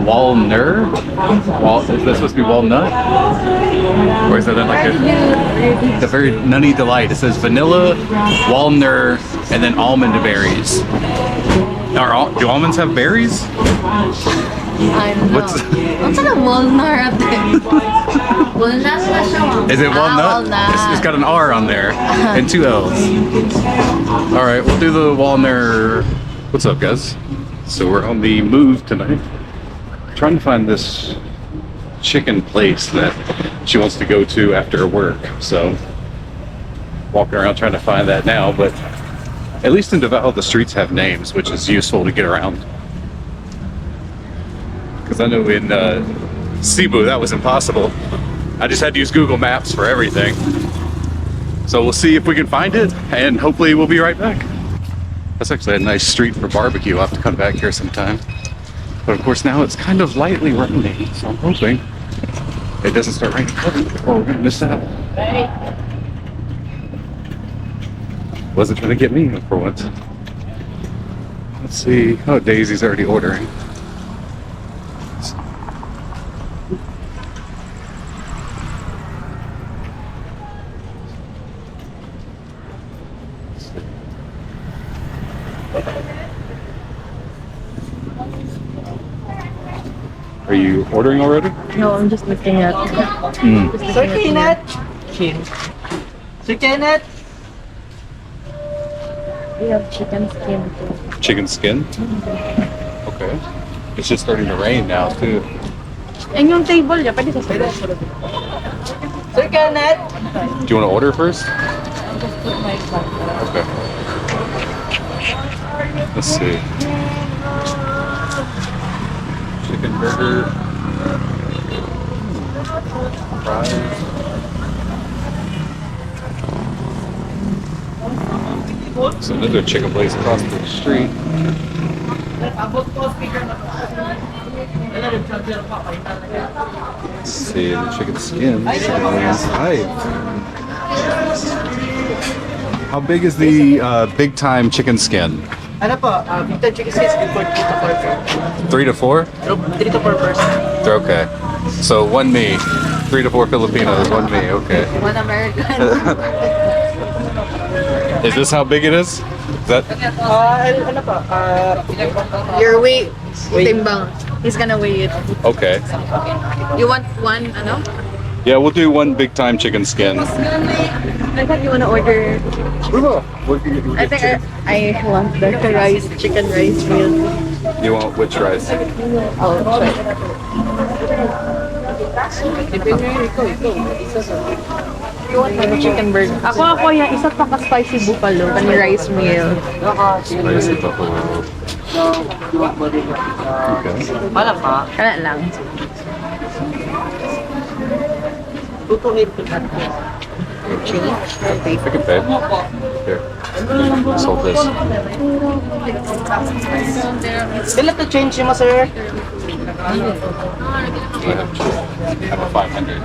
Walnut? Is that supposed to be walnut? Or is that like a very nutty delight? It says vanilla, walnut, and then almond berries. Do almonds have berries? I don't know. What's a walnut? Walnut? Is it walnut? Walnut. It's got an R on there and 2 L's. All right, we'll do the walnut. What's up, guys? So we're on the move tonight. Trying to find this chicken place that she wants to go to after work. So walking around trying to find that now, but at least in Davao the streets have names, which is useful to get around. Because I know in Cebu that was impossible. I just had to use Google Maps for everything. So we'll see if we can find it, and hopefully we'll be right back. That's actually a nice street for barbecue. I'll have to come back here sometime. But of course now it's kind of lightly raining, so I'm hoping it doesn't start raining or we're gonna miss out. Wasn't trying to get me for once. Let's see. Oh, Daisy's already ordering. Are you ordering already? No, I'm just looking at. Sir Kenneth! Sir Kenneth! We have chicken skin too. Chicken skin? Okay. It's just starting to rain now too. And yung table niya, pwede sa sila. Sir Kenneth! Do you want to order first? Okay. Let's see. Chicken burger. Fries. So another chicken place across the street. Let's see the chicken skins. Hi. How big is the big time chicken skin? Ano po, the chicken skins for 3 to 4. 3 to 4? 3 to 4 person. Okay. So 1 me. 3 to 4 Filipinos, 1 me. Okay. One American. Is this how big it is? Is that? Ano po, Your weight, timbang. He's gonna weigh it. Okay. You want one, ano? Yeah, we'll do 1 big time chicken skin. I thought you wanna order. I think I want the rice, chicken rice meal. You want which rice? I'll try. You want the chicken burger? Ako yung isa pa ka-spicy buffalo, kan rice meal. Spicy buffalo. Okay. wala pa. Kana lang. Tutuhin ko na. Chili. I can pay. Here. Let's hold this. Will it to change mo, sir? I have a 500.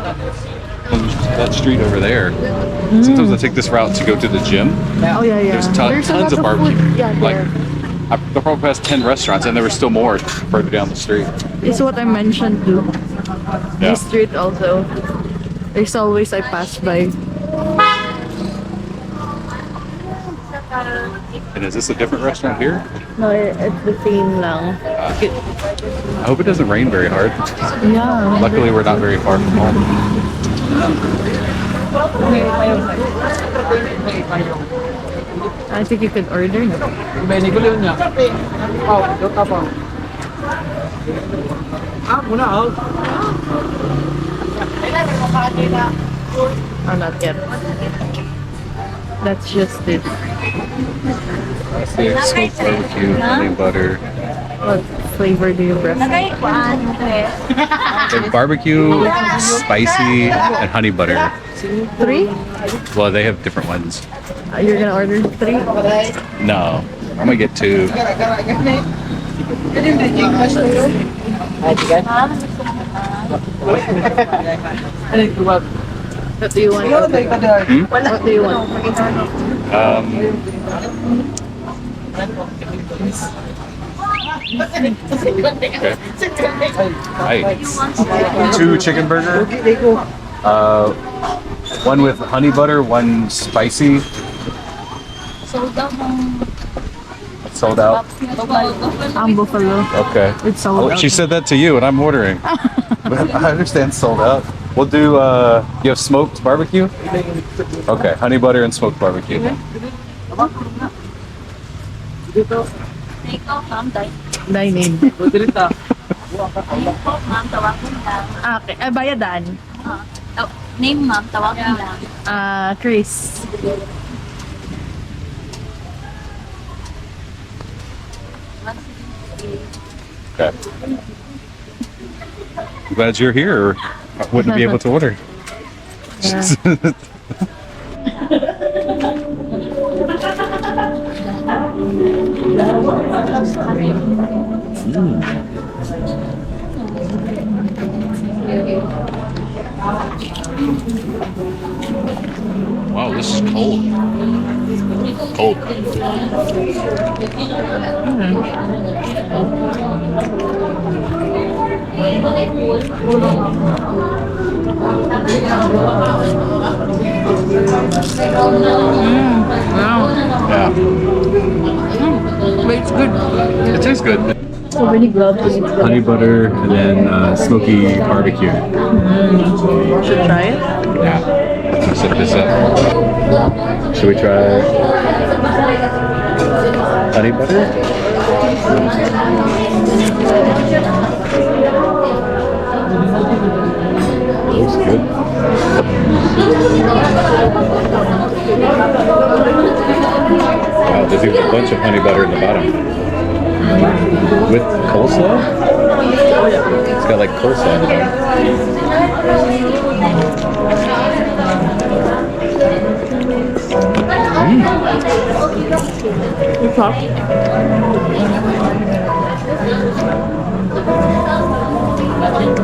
That street over there. Sometimes I take this route to go to the gym. Oh yeah, yeah. There's There's a tons lot of barbecue. food. Yeah, Like, there. I probably passed 10 restaurants, and there were still more further down the street. It's what I mentioned too. Yeah. This street also. There's always I pass by. And is this a different restaurant here? No, it's the same lang. I hope it doesn't rain very hard. Yeah. Luckily, we're not very far from home. I think you could order. No? Muna ako. Oh, not yet. That's just it. I see sweet barbecue, honey butter. What flavor do you prefer? They have barbecue, spicy, and honey butter. 3? Well, they have different ones. You're gonna order 3? No, I'm gonna get 2. What do you want? What do you want? Okay. Hi. 2 chicken burger. One with honey butter, one spicy. Sold out. Ang buffalo. Okay. It's sold out. She said that to you, and I'm ordering. But I understand sold out. We'll do. You have smoked barbecue? Okay, honey butter and smoked barbecue. Dining. Ayun po, ma'am, tawagin lang. Okay. Bayadan. Name, ma'am, tawagin lang. Chris. Okay. I'm glad you're here, or I wouldn't be able to order. Wow, this is cold. Cold. Wow. Yeah. But it's good. It tastes good. So many gloves. Honey butter and then smoky barbecue. Should try it. Yeah. Let's set this up. Should we try honey butter? Looks good. Wow, there's even a bunch of honey butter in the bottom. With coleslaw? It's got like coleslaw in the bottom.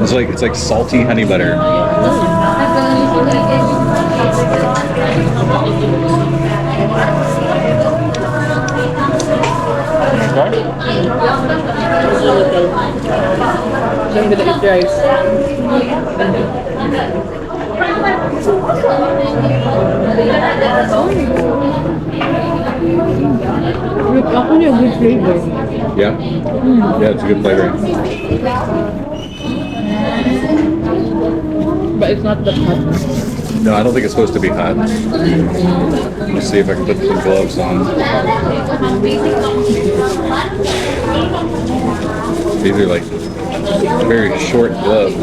It's like salty honey butter. Diyan kita eat rice. Actually, a good flavor. Yeah? Yeah, it's a good flavor. But it's not that hot. No, I don't think it's supposed to be hot. Let me see if I can put some gloves on. These are like very short gloves.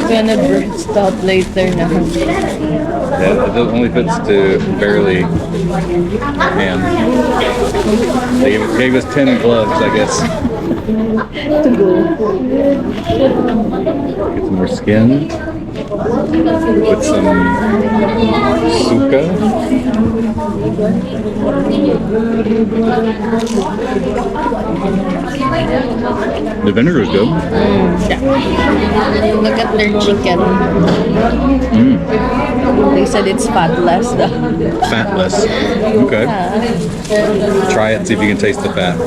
Gonna stop later now. Yeah, it only fits to barely hand. They gave us 10 gloves, I guess. To go. Get some more skin. With some suka. The vinegar is good. Yeah. Look at their chicken. They said it's fatless though. Fatless. Okay. Try it and see if you can taste the fat.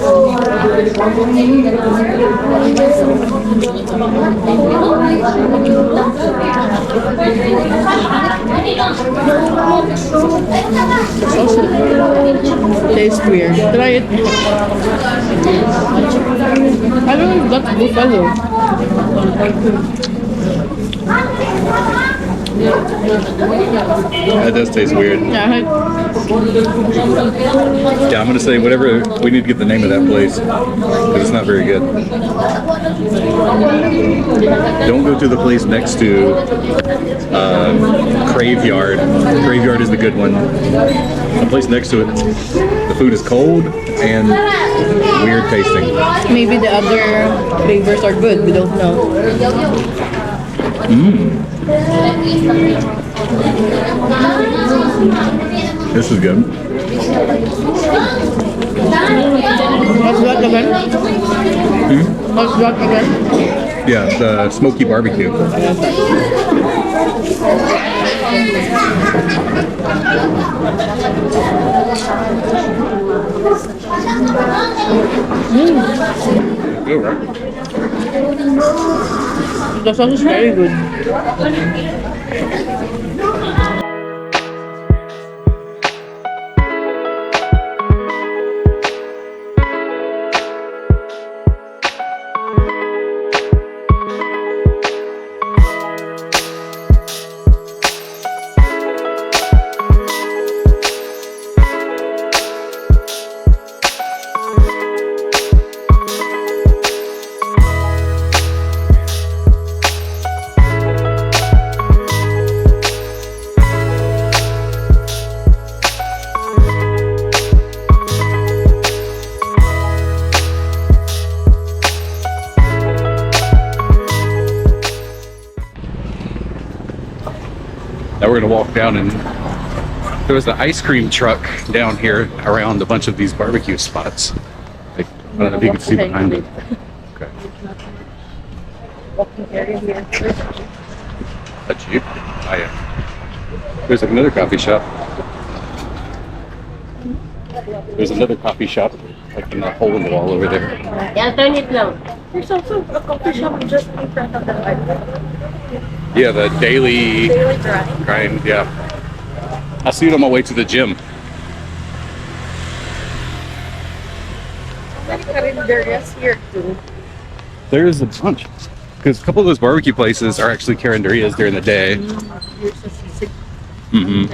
Tastes weird. Try it. I don't know if that's buffalo. That does taste weird. Yeah. Yeah, I'm gonna say whatever. We need to get the name of that place because it's not very good. Don't go to the place next to Graveyard. Graveyard is the good one. The place next to it, the food is cold and weird tasting. Maybe the other flavors are good. We don't know. This is good. What's that again? What's that again? Yeah, the smoky barbecue. Good, right? The sauce is very good. Now we're gonna walk down, and there was the ice cream truck down here around a bunch of these barbecue spots. Like, I don't know if you can see behind it. Okay. Walking area here. A Jeep? Oh yeah. There's another coffee shop. There's another coffee shop, like in the hole in the wall over there. Yeah, turn it lang. There's also a coffee shop just in front of the library. Yeah, the daily Daily grind. grind, yeah. I see it on my way to the gym. Many carinderias here too. There's a bunch. Because a couple of those barbecue places are actually carinderias during the day. Here's a sisig. Mm-hmm.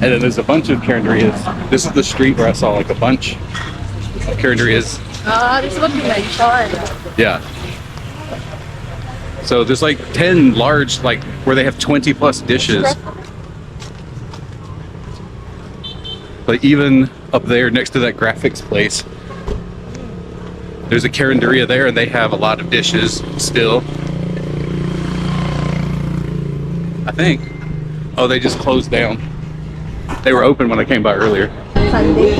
And then there's a bunch of carinderias. This is the street where I saw like a bunch of carinderias. Ah, this is what you mentioned. Yeah. So there's like 10 large, like where they have 20 plus dishes. But even up there next to that graphics place, there's a carinderia there, and they have a lot of dishes still. I think. Oh, they just closed down. They were open when I came by earlier. Sunday.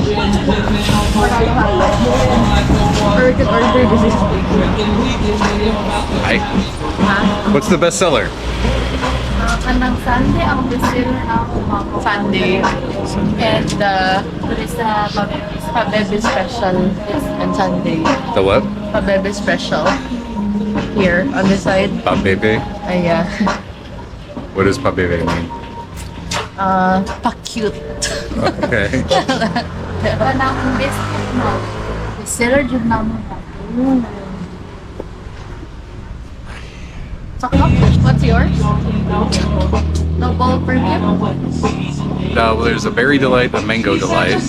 Or we can order this is Hi. What's the best seller? Kanang Sunday, ang bestseller na ako. Sunday. And Tulis na Pabebe special and Sunday. The what? Pabebe special. Here on the side. Pabebe. Yeah. What does pabebe mean? Pa-cute. Okay. Kanang bestseller jud na mo. What's yours? No ball per you. Now there's a berry delight, a mango delight,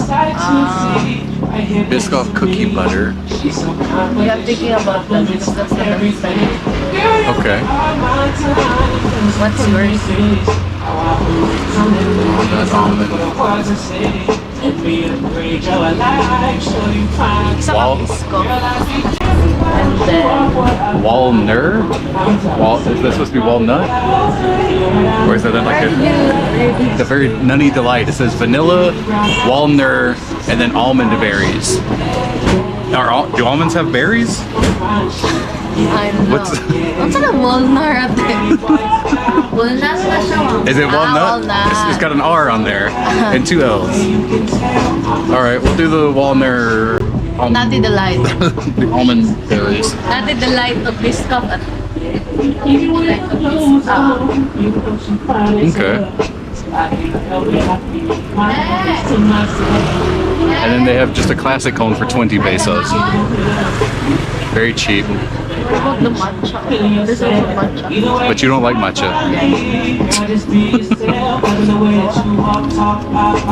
Biscoff cookie butter. We are thinking about that because that's the best thing. Okay. What's yours? Walnut almond. And then Walnut? Is that supposed to be walnut? Or is that like the very nutty delight? It says vanilla, walnut, and then almond berries. Do almonds have berries? I don't know. What's a walnut? Walnut na siya. Is it walnut? walnut. It's got an R on there and 2 L's. All right, we'll do the walnut. Nutty delight. The almond berries. Nutty delight of this cup. Okay. And then they have just a classic cone for 20 pesos. Very cheap. What about the matcha? This is matcha. But you don't like matcha.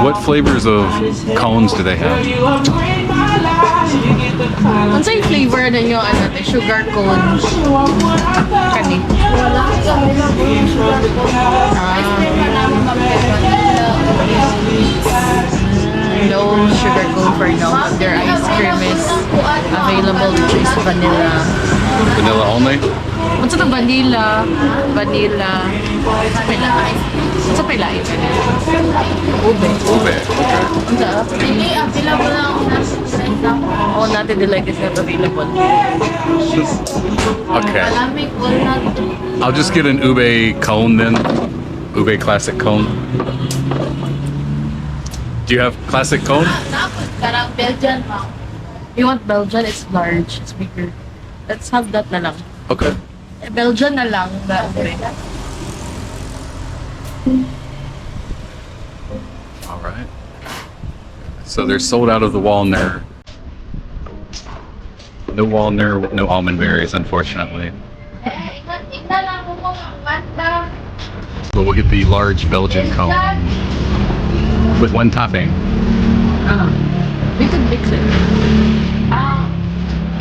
What flavors of cones do they have? Ano yung flavor na nyo? Ano, sugar cone? Kani? No sugar cone for now. Their ice cream is available, which is vanilla. Vanilla only? What's the vanilla? Vanilla. What's the pila? Ube. Ube. Okay. What's that? Hindi, available lang na sa Oh, not Ate Delight is not available. Okay. Malamig walnut. I'll just get an ube cone then. Ube classic cone. Do you have classic cone? Tapos parang Belgian ma'am. You want Belgian? It's large. It's bigger. Let's have that na lang. Okay. Belgian na lang. The ube. All right. So they're sold out of the Walner. No Walner, no almond berries, unfortunately. Tingnan lang mo kung basta. But we'll get the large Belgian cone with one topping. We could mix it.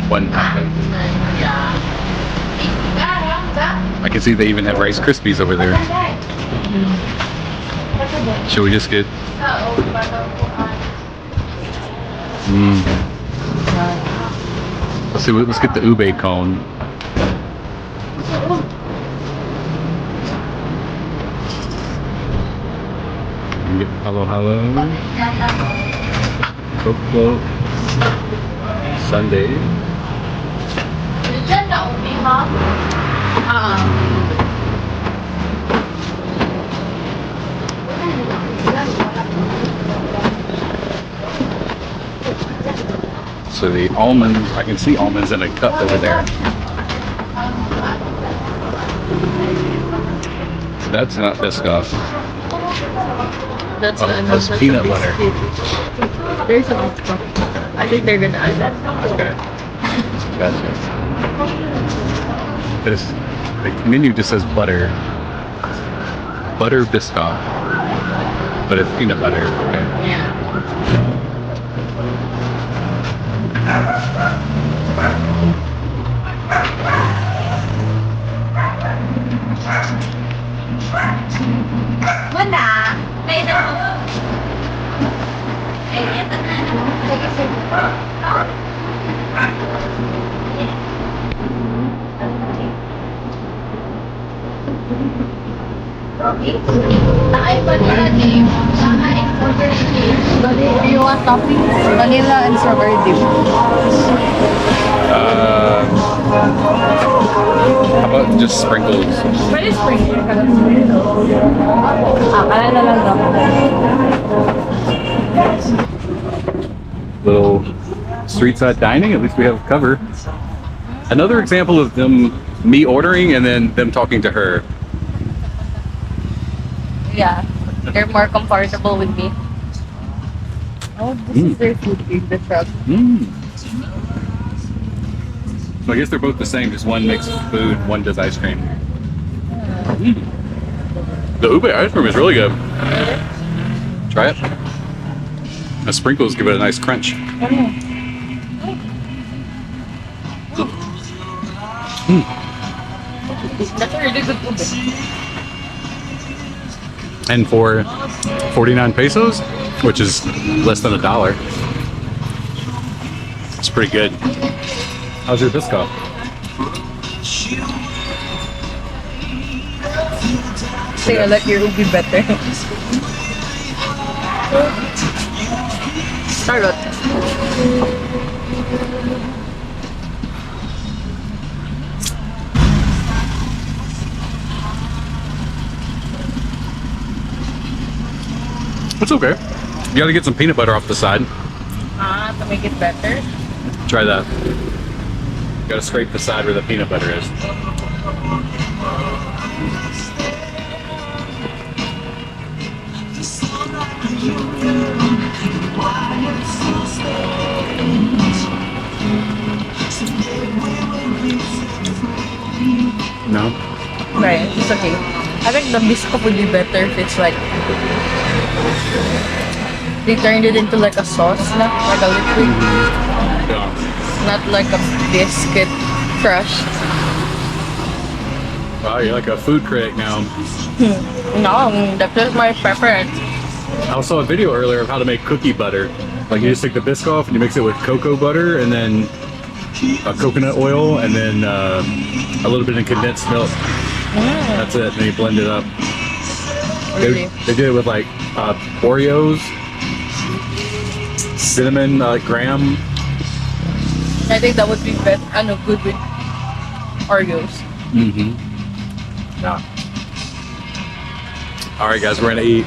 One topping. Yeah. I can see they even have Rice Krispies over there. Should we just get? Let's see. Let's get the ube cone. And get hello, Coke float. Sunday. Belgian na ube ma'am. So the almonds, I can see almonds in a cup over there. That's not Biscoff. That's Oh, that's peanut butter. There's a I think they're gonna add that. Okay. Gotcha. This, the menu just says butter. Butter Biscoff. But it's peanut butter. Okay. Wala. May ito mo. Ito na. Ay, vanilla dip. Saka strawberry dip. Do you want toppings? Vanilla and strawberry dip. How about just sprinkles? Pwede sprinkle ka lang. Kaya na lang daw. Little street side dining. At least we have cover. Another example of me ordering and then them talking to her. Yeah. They're more comfortable with me. Oh, this is their food in the truck. So I guess they're both the same. Just one makes food, one does ice cream. The ube ice cream is really good. Try it. The sprinkles give it a nice crunch. That's a really good ube. And for 49 pesos, which is less than $1, it's pretty good. How's your Biscoff? I think I like your ube better. Charlotte. It's okay. You gotta get some peanut butter off the side. To make it better. Try that. You gotta scrape the side where the peanut butter is. No? Right, it's okay. I think the biscuit would be better if it's like they turned it into like a sauce, like a liquid, Yeah. not like a biscuit crushed. Wow, you're like a food critic now. No, that's just my preference. I saw a video earlier of how to make cookie butter. Like you just take the Biscoff and you mix it with cocoa butter and then coconut oil and then a little bit of condensed milk. That's it. And then you blend it up. Really? They did it with like Oreos, cinnamon, graham I think that would be good with Oreos. Mm-hmm. Yeah. All right, guys, we're gonna eat.